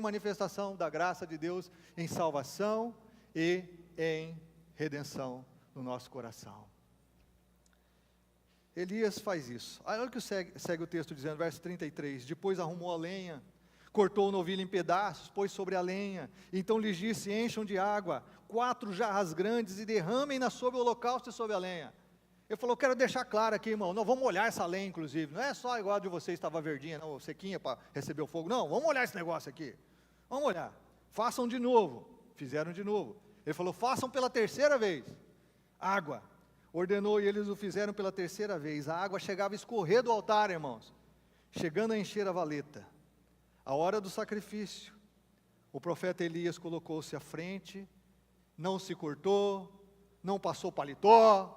manifestação da graça de Deus em salvação e em redenção no nosso coração. Elias faz isso. Olha o que segue o texto dizendo, verso 33, depois arrumou a lenha, cortou o novilho em pedaços, pôs sobre a lenha, então lhes disse, encham de água 4 jarras grandes e derramem-na sobre o holocausto e sobre a lenha. Ele falou, quero deixar claro aqui, irmão, não vamos molhar essa lenha inclusive, não é só igual a de vocês estava verdinha, não, sequinha para receber o fogo, não, vamos molhar esse negócio aqui, vamos molhar, façam de novo, fizeram de novo. Ele falou, façam pela 3ª vez, água, ordenou e eles o fizeram pela 3ª vez, a água chegava a escorrer do altar, irmãos, chegando a encher a valeta. A hora do sacrifício, o profeta Elias colocou-se à frente, não se cortou, não passou paletó,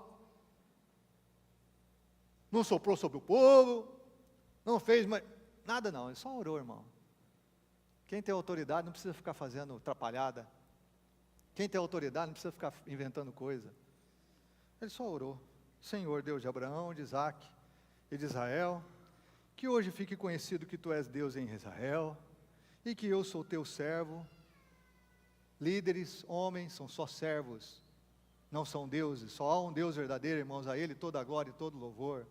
não soprou sobre o povo, não fez nada não, ele só orou, irmão. Quem tem autoridade não precisa ficar fazendo atrapalhada, quem tem autoridade não precisa ficar inventando coisa. Ele só orou, Senhor Deus de Abraão, de Isaac e de Israel, que hoje fique conhecido que Tu és Deus em Israel, e que eu sou Teu servo. Líderes, homens, são só servos, não são deuses, só há um Deus verdadeiro, irmãos, a Ele toda a glória e todo louvor.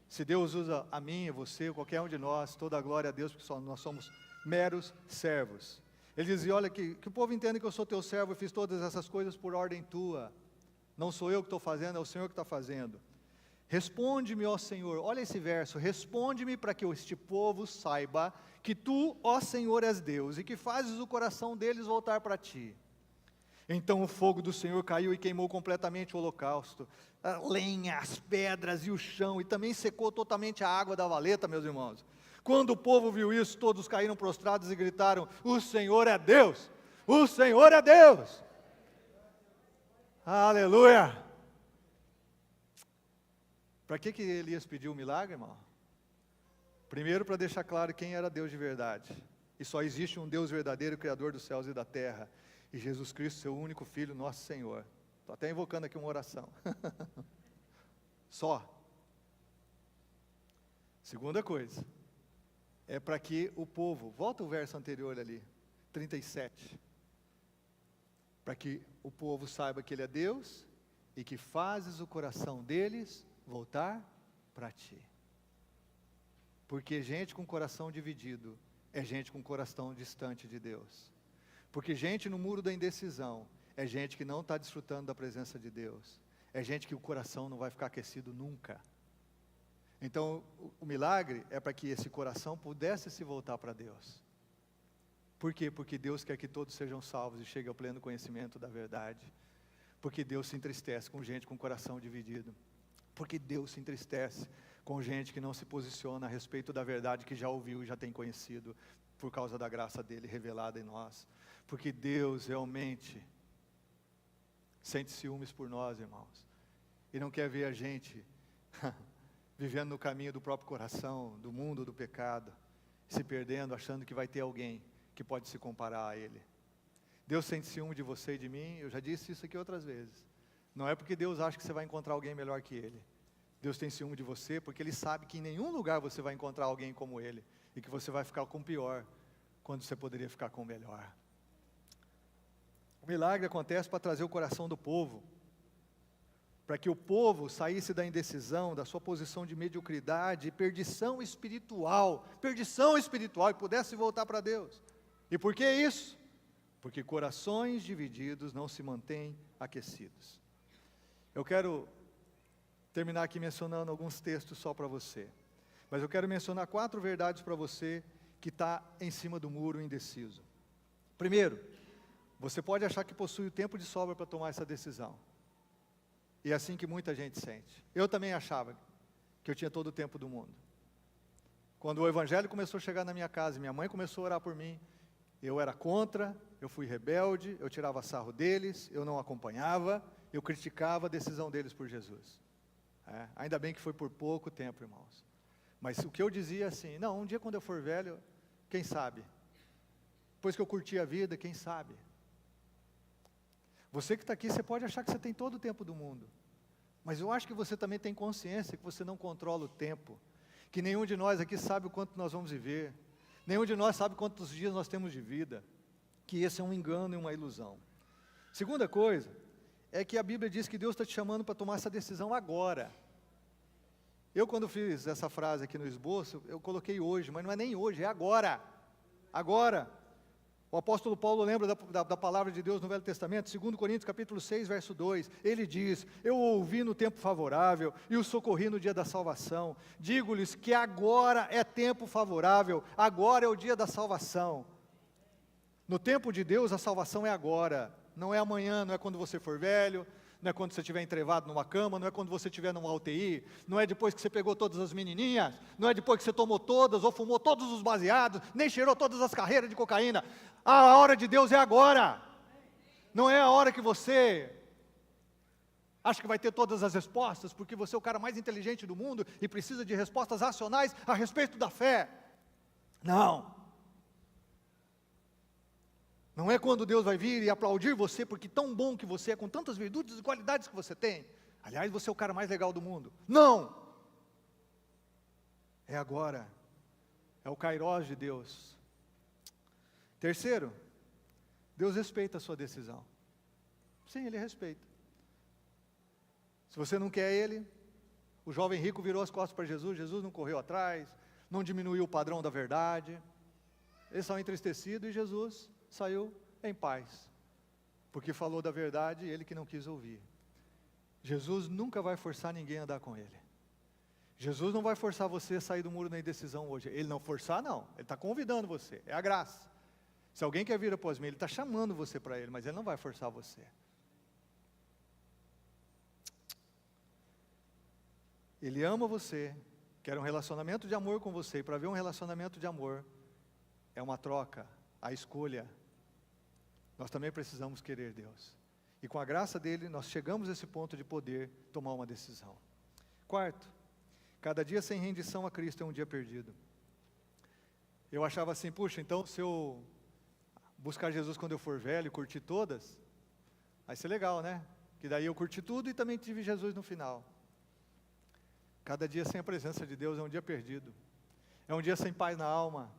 Se Deus usa a mim, a você, qualquer um de nós, toda a glória a Deus, porque nós somos meros servos. Ele dizia, olha, que o povo entenda que eu sou Teu servo, e fiz todas essas coisas por ordem Tua, não sou eu que estou fazendo, é o Senhor que está fazendo. Responde-me, ó Senhor, olha esse verso, responde-me para que este povo saiba que Tu, ó Senhor, és Deus, e que fazes o coração deles voltar para Ti. Então o fogo do Senhor caiu e queimou completamente o holocausto, a lenha, as pedras e o chão, e também secou totalmente a água da valeta, meus irmãos. Quando o povo viu isso, todos caíram prostrados e gritaram, o Senhor é Deus, o Senhor é Deus. Aleluia! Para que Elias pediu o milagre, irmão? Primeiro, para deixar claro quem era Deus de verdade. E só existe um Deus verdadeiro, Criador dos céus e da terra. E Jesus Cristo, seu único Filho, nosso Senhor. Estou até invocando aqui uma oração. Só. Segunda coisa, é para que o povo, volta o verso anterior ali, 37. Para que o povo saiba que Ele é Deus e que fazes o coração deles voltar para Ti. Porque gente com coração dividido é gente com coração distante de Deus. Porque gente no muro da indecisão é gente que não está desfrutando da presença de Deus. É gente que o coração não vai ficar aquecido nunca. Então, o milagre é para que esse coração pudesse se voltar para Deus. Por quê? Porque Deus quer que todos sejam salvos e cheguem ao pleno conhecimento da verdade. Porque Deus se entristece com gente com coração dividido. Porque Deus se entristece com gente que não se posiciona a respeito da verdade que já ouviu e já tem conhecido, por causa da graça dele revelada em nós. Porque Deus realmente sente ciúmes por nós, irmãos. E não quer ver a gente vivendo no caminho do próprio coração, do mundo do pecado, se perdendo, achando que vai ter alguém que pode se comparar a Ele. Deus sente ciúme de você e de mim, eu já disse isso aqui outras vezes. Não é porque Deus acha que você vai encontrar alguém melhor que Ele. Deus tem ciúme de você porque Ele sabe que em nenhum lugar você vai encontrar alguém como Ele, e que você vai ficar com o pior, quando você poderia ficar com o melhor. O milagre acontece para trazer o coração do povo, para que o povo saísse da indecisão, da sua posição de mediocridade, perdição espiritual, e pudesse voltar para Deus. E por que isso? Porque corações divididos não se mantêm aquecidos. Eu quero terminar aqui mencionando alguns textos só para você, mas eu quero mencionar 4 verdades para você que está em cima do muro indeciso. Primeiro, você pode achar que possui o tempo de sobra para tomar essa decisão. E é assim que muita gente sente. Eu também achava que eu tinha todo o tempo do mundo. Quando o evangelho começou a chegar na minha casa, minha mãe começou a orar por mim, eu era contra, eu fui rebelde, eu tirava sarro deles, eu não acompanhava, eu criticava a decisão deles por Jesus. Ainda bem que foi por pouco tempo, irmãos. Mas o que eu dizia assim, não, um dia quando eu for velho, quem sabe? Depois que eu curti a vida, quem sabe? Você que está aqui, você pode achar que você tem todo o tempo do mundo. Mas eu acho que você também tem consciência que você não controla o tempo. Que nenhum de nós aqui sabe o quanto nós vamos viver. Nenhum de nós sabe quantos dias nós temos de vida. Que esse é um engano e uma ilusão. Segunda coisa, é que a Bíblia diz que Deus está te chamando para tomar essa decisão agora. Eu quando fiz essa frase aqui no esboço, eu coloquei hoje, mas não é nem hoje, é agora. Agora. O apóstolo Paulo lembra da palavra de Deus no Velho Testamento, 2 Coríntios capítulo 6, verso 2, ele diz, eu ouvi no tempo favorável, e o socorri no dia da salvação, digo-lhes que agora é tempo favorável, agora é o dia da salvação. No tempo de Deus a salvação é agora, não é amanhã, não é quando você for velho, não é quando você estiver entrevado numa cama, não é quando você estiver numa UTI, não é depois que você pegou todas as menininhas, não é depois que você tomou todas, ou fumou todos os baseados, nem cheirou todas as carreiras de cocaína. A hora de Deus é agora, não é a hora que você acha que vai ter todas as respostas, porque você é o cara mais inteligente do mundo e precisa de respostas racionais a respeito da fé. Não. Não é quando Deus vai vir e aplaudir você, porque tão bom que você é, com tantas virtudes e qualidades que você tem. Aliás, você é o cara mais legal do mundo. Não! É agora. É o kairós de Deus. Terceiro, Deus respeita a sua decisão. Sim, Ele respeita. Se você não quer Ele, o jovem rico virou as costas para Jesus, Jesus não correu atrás, não diminuiu o padrão da verdade. Eles estavam entristecidos e Jesus saiu em paz, porque falou da verdade, ele que não quis ouvir. Jesus nunca vai forçar ninguém a andar com Ele. Jesus não vai forçar você a sair do muro da indecisão hoje. Ele não forçar, não. Ele está convidando você, é a graça. Se alguém quer vir após mim, Ele está chamando você para Ele, mas Ele não vai forçar você. Ele ama você, quer um relacionamento de amor com você, e para ver um relacionamento de amor, é uma troca, a escolha. Nós também precisamos querer Deus. E com a graça dele, nós chegamos a esse ponto de poder tomar uma decisão. Quarto, cada dia sem rendição a Cristo é um dia perdido. Eu achava assim, puxa, então se eu buscar Jesus quando eu for velho, curtir todas, vai ser legal, né? Que daí eu curti tudo e também tive Jesus no final. Cada dia sem a presença de Deus é um dia perdido. É um dia sem paz na alma.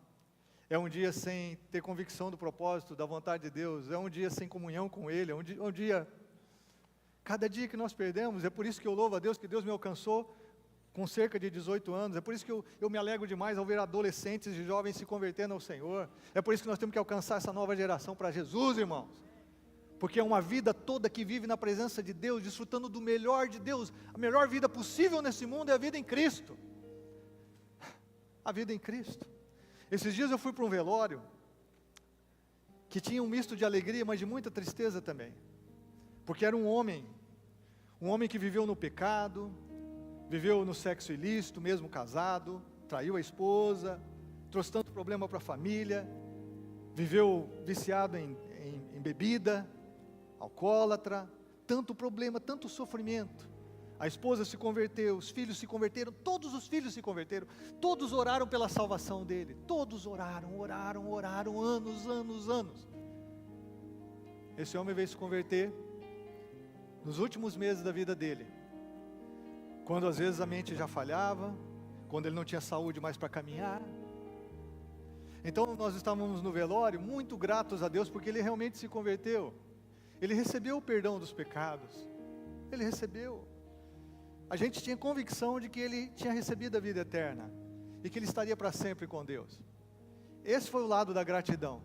É um dia sem ter convicção do propósito, da vontade de Deus. É um dia sem comunhão com Ele. É um dia... Cada dia que nós perdemos, é por isso que eu louvo a Deus, que Deus me alcançou com cerca de 18 anos. É por isso que eu me alegro demais ao ver adolescentes e jovens se convertendo ao Senhor. É por isso que nós temos que alcançar essa nova geração para Jesus, irmãos. Porque é uma vida toda que vive na presença de Deus, desfrutando do melhor de Deus. A melhor vida possível nesse mundo é a vida em Cristo. A vida em Cristo. Esses dias eu fui para um velório, que tinha um misto de alegria, mas de muita tristeza também. Porque era um homem que viveu no pecado, viveu no sexo ilícito, mesmo casado, traiu a esposa, trouxe tanto problema para a família, viveu viciado em bebida, alcoólatra, tanto problema, tanto sofrimento. A esposa se converteu, os filhos se converteram, todos os filhos se converteram, todos oraram pela salvação dele, todos oraram, anos. Esse homem veio se converter nos últimos meses da vida dele, quando às vezes a mente já falhava, quando ele não tinha saúde mais para caminhar. Então nós estávamos no velório muito gratos a Deus, porque ele realmente se converteu, ele recebeu o perdão dos pecados, ele recebeu. A gente tinha convicção de que ele tinha recebido a vida eterna, e que ele estaria para sempre com Deus. Esse foi o lado da gratidão.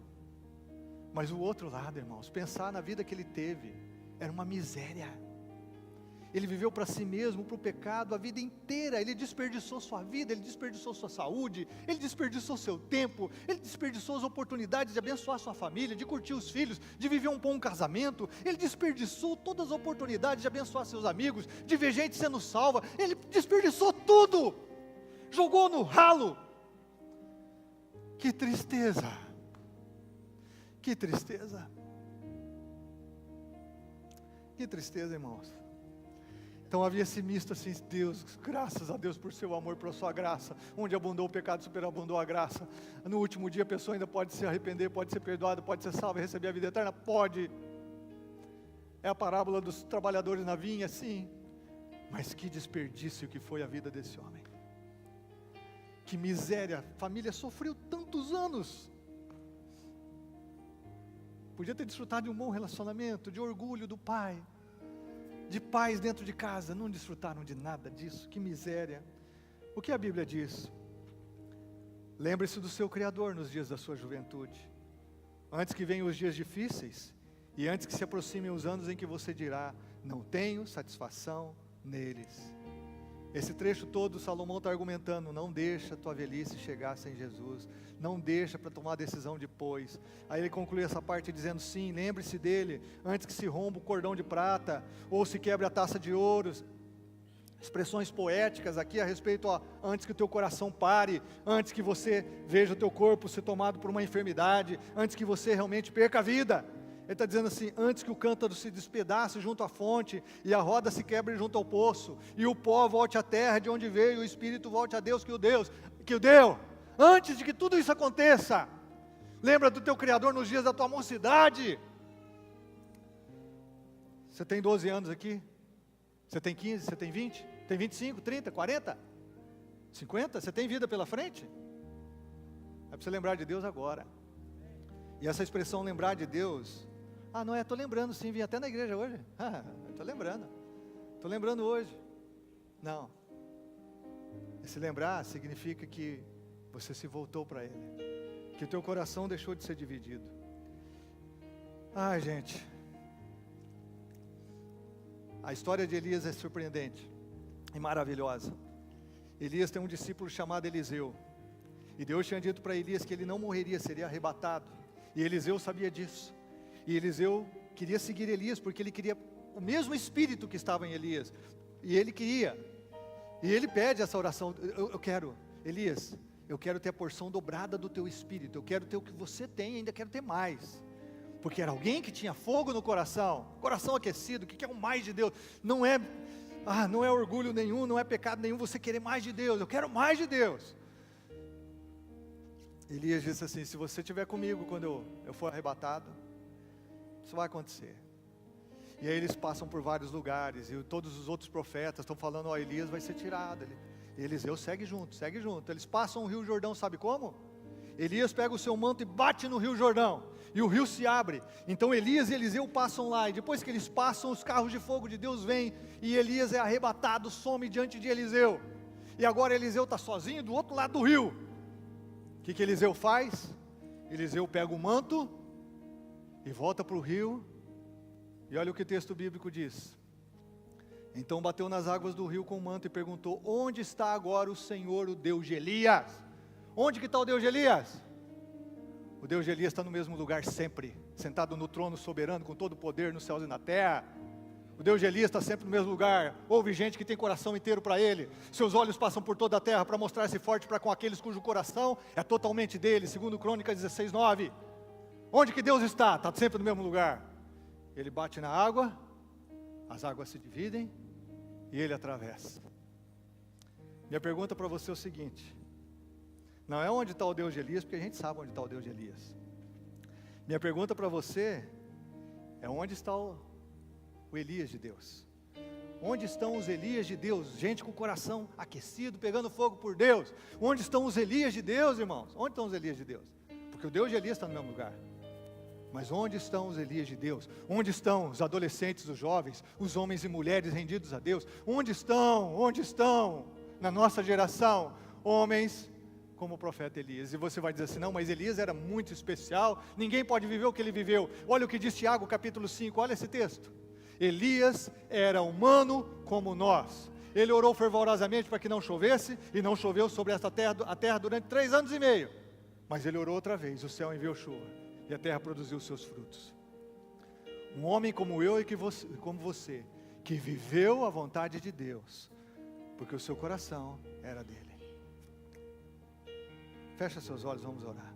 Mas o outro lado, irmãos, pensar na vida que ele teve, era uma miséria. Ele viveu para si mesmo, para o pecado, a vida inteira. Ele desperdiçou sua vida, ele desperdiçou sua saúde, ele desperdiçou seu tempo, ele desperdiçou as oportunidades de abençoar sua família, de curtir os filhos, de viver um bom casamento. Ele desperdiçou todas as oportunidades de abençoar seus amigos, de ver gente sendo salva. Ele desperdiçou tudo, jogou no ralo. Que tristeza, que tristeza, que tristeza, irmãos. Então havia esse misto assim, Deus, graças a Deus por seu amor, por sua graça, onde abundou o pecado, superabundou a graça. No último dia a pessoa ainda pode se arrepender, pode ser perdoada, pode ser salva e receber a vida eterna? Pode. É a parábola dos trabalhadores na vinha, sim. Mas que desperdício que foi a vida desse homem. Que miséria, a família sofreu tantos anos. Podia ter desfrutado de um bom relacionamento, de orgulho do pai, de paz dentro de casa, não desfrutaram de nada disso, que miséria. O que a Bíblia diz? Lembre-se do seu Criador nos dias da sua juventude, antes que venham os dias difíceis, e antes que se aproximem os anos em que você dirá, não tenho satisfação neles. Esse trecho todo, Salomão está argumentando, não deixa a tua velhice chegar sem Jesus, não deixa para tomar a decisão depois. Aí ele conclui essa parte dizendo, sim, lembre-se dele, antes que se rompa o cordão de prata, ou se quebre a taça de ouro. Expressões poéticas aqui a respeito, antes que o teu coração pare, antes que você veja o teu corpo ser tomado por uma enfermidade, antes que você realmente perca a vida. Ele está dizendo assim, antes que o cântaro se despedace junto à fonte, e a roda se quebre junto ao poço, e o pó volte à terra de onde veio, e o Espírito volte a Deus que o deu. Antes de que tudo isso aconteça, lembra do teu Criador nos dias da tua mocidade. Você tem 12 anos aqui? Você tem 15? Você tem 20? Tem 25, 30, 40? 50? Você tem vida pela frente? É para você lembrar de Deus agora. E essa expressão lembrar de Deus, não é, estou lembrando sim, vim até na igreja hoje, estou lembrando hoje. Não, esse lembrar significa que você se voltou para Ele, que o teu coração deixou de ser dividido. Ai gente, a história de Elias é surpreendente e maravilhosa. Elias tem um discípulo chamado Eliseu, e Deus tinha dito para Elias que ele não morreria, seria arrebatado, e Eliseu sabia disso. E Eliseu queria seguir Elias, porque ele queria o mesmo espírito que estava em Elias, e ele queria, e ele pede essa oração, eu quero, Elias, eu quero ter a porção dobrada do teu espírito, eu quero ter o que você tem, ainda quero ter mais. porque era alguém que tinha fogo no coração aquecido, que quer o mais de Deus. Não é orgulho nenhum, não é pecado nenhum você querer mais de Deus. Eu quero mais de Deus. Elias disse assim: se você estiver comigo quando eu for arrebatado, isso vai acontecer. E aí eles passam por vários lugares, e todos os outros profetas estão falando: ó, Elias vai ser tirado. E Eliseu segue junto. Eles passam o rio Jordão, sabe como? Elias pega o seu manto e bate no rio Jordão, e o rio se abre. Então Elias e Eliseu passam lá, e depois que eles passam, os carros de fogo de Deus vêm, e Elias é arrebatado, some diante de Eliseu. E agora Eliseu está sozinho do outro lado do rio. O que Eliseu faz? Eliseu pega o manto e volta para o rio. E olha o que o texto bíblico diz: então bateu nas águas do rio com o manto e perguntou: onde está agora o Senhor, o Deus de Elias? Onde que está o Deus de Elias? O Deus de Elias está no mesmo lugar sempre, sentado no trono soberano, com todo o poder nos céus e na terra. O Deus de Elias está sempre no mesmo lugar. Houve gente que tem coração inteiro para Ele. Seus olhos passam por toda a terra para mostrar-se forte para com aqueles cujo coração é totalmente dele. Segundo Crônicas 16:9. Onde que Deus está? Está sempre no mesmo lugar. Ele bate na água, as águas se dividem e Ele atravessa. Minha pergunta para você é o seguinte: não é onde está o Deus de Elias, porque a gente sabe onde está o Deus de Elias. Minha pergunta para você é: onde está o Elias de Deus? Onde estão os Elias de Deus? Gente com o coração aquecido, pegando fogo por Deus. Onde estão os Elias de Deus, irmãos? Onde estão os Elias de Deus? Porque o Deus de Elias está no mesmo lugar. Mas onde estão os Elias de Deus? Onde estão os adolescentes, os jovens, os homens e mulheres rendidos a Deus? Onde estão na nossa geração homens como o profeta Elias? E você vai dizer assim: não, mas Elias era muito especial, ninguém pode viver o que ele viveu. Olha o que diz Tiago capítulo 5, olha esse texto. Elias era humano como nós. Ele orou fervorosamente para que não chovesse, e não choveu sobre a terra durante 3 anos e meio. Mas ele orou outra vez, o céu enviou chuva, e a terra produziu os seus frutos. Um homem como eu e como você, que viveu a vontade de Deus, porque o seu coração era dele. Fecha seus olhos, vamos orar.